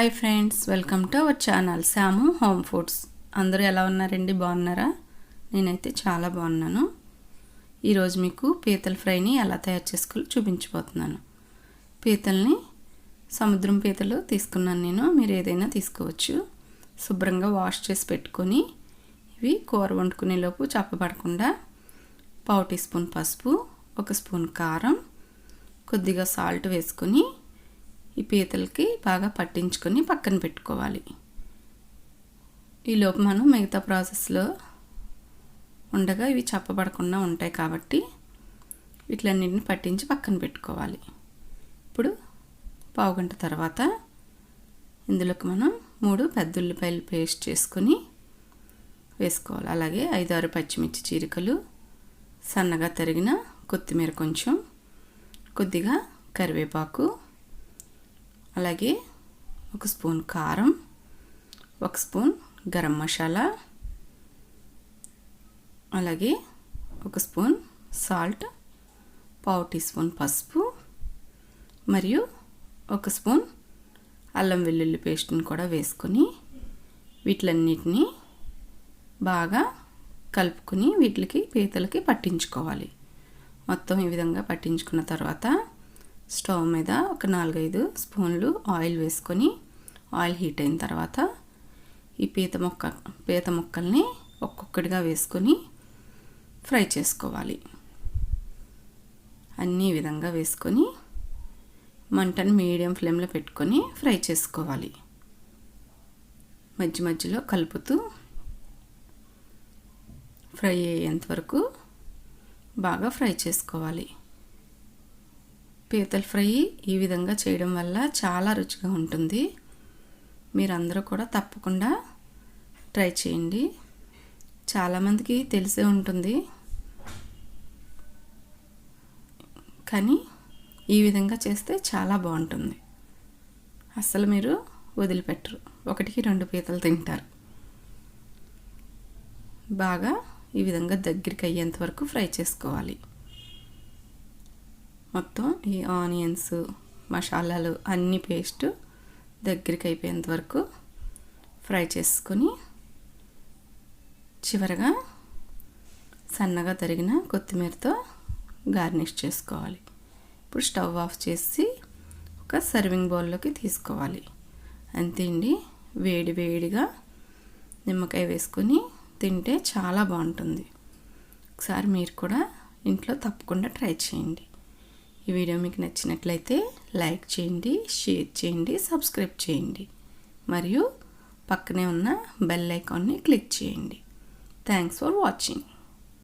Hi friends, welcome to our channel Samu home foods. అందరూ ఎలా ఉన్నారండి? బాగున్నారా? నేనైతే చాలా బాగున్నాను. ఈరోజు మీకు పీతల ఫ్రైని ఎలా తయారు చేసుకోవాలో చూపించబోతున్నాను. పీతల్ని సముద్రం పీతలు తీసుకున్నాను నేను. మీరు ఏదైనా తీసుకోవచ్చు. శుభ్రంగా వాష్ చేసి పెట్టుకొని ఇవి కూర వండుకునేలోపు చప్పబడకుండా పావు టీ స్పూన్ పసుపు, 1 స్పూన్ కారం, కొద్దిగా సాల్ట్ వేసుకొని ఈ పీతలకి బాగా పట్టించుకొని పక్కన పెట్టుకోవాలి. ఈలోపు మనం మిగతా ప్రాసెస్లో ఉండగా ఇవి చప్పబడకుండా ఉంటాయి కాబట్టి వీటిలన్నింటిని పట్టించి పక్కన పెట్టుకోవాలి. ఇప్పుడు పావుగంట తర్వాత ఇందులోకి మనం 3 పెద్ద ఉల్లిపాయలు పేస్ట్ చేసుకొని వేసుకోవాలి. అలాగే 5-6 పచ్చిమిర్చి చీరికలు, సన్నగా తరిగిన కొత్తిమీర కొంచెం, కొద్దిగా కరివేపాకు, అలాగే 1 స్పూన్ కారం, 1 స్పూన్ గరం మసాలా, అలాగే 1 స్పూన్ సాల్ట్, పావు టీ స్పూన్ పసుపు మరియు 1 స్పూన్ అల్లం వెల్లుల్లి పేస్ట్ని కూడా వేసుకొని వీటిలన్నిటినీ బాగా కలుపుకొని వీటికి పీతలకి పట్టించుకోవాలి. మొత్తం ఈ విధంగా పట్టించుకున్న తర్వాత స్టవ్ మీద ఒక 4-5 స్పూన్లు ఆయిల్ వేసుకొని ఆయిల్ హీట్ అయిన తర్వాత ఈ పీత ముక్కల్ని ఒక్కొక్కటిగా వేసుకొని ఫ్రై చేసుకోవాలి. అన్నీ ఈ విధంగా వేసుకొని మంటను మీడియం ఫ్లేమ్లో పెట్టుకొని ఫ్రై చేసుకోవాలి. మధ్య మధ్యలో కలుపుతూ ఫ్రై అయ్యేంత వరకు బాగా ఫ్రై చేసుకోవాలి. పీతల ఫ్రై ఈ విధంగా చేయడం వల్ల చాలా రుచిగా ఉంటుంది. మీరందరూ కూడా తప్పకుండా ట్రై చేయండి. చాలామందికి తెలిసే ఉంటుంది, కానీ ఈ విధంగా చేస్తే చాలా బాగుంటుంది. అస్సలు మీరు వదిలిపెట్టరు. 1-2 పీతలు తింటారు. బాగా ఈ విధంగా దగ్గరికి అయ్యేంత వరకు ఫ్రై చేసుకోవాలి. మొత్తం ఈ ఆనియన్స్, మసాలాలు అన్ని పేస్ట్ దగ్గరికి అయిపోయేంత వరకు ఫ్రై చేసుకొని చివరగా సన్నగా తరిగిన కొత్తిమీరతో గార్నిష్ చేసుకోవాలి. ఇప్పుడు స్టవ్ ఆఫ్ చేసి ఒక సర్వింగ్ బౌల్లోకి తీసుకోవాలి. అంతే అండి. వేడి వేడిగా నిమ్మకాయ వేసుకొని తింటే చాలా బాగుంటుంది. ఒకసారి మీరు కూడా ఇంట్లో తప్పకుండా ట్రై చేయండి. ఈ వీడియో మీకు నచ్చినట్లయితే లైక్ చేయండి, షేర్ చేయండి, సబ్స్క్రైబ్ చేయండి మరియు పక్కనే ఉన్న బెల్ ఐకాన్ని క్లిక్ చేయండి. Thanks for watching.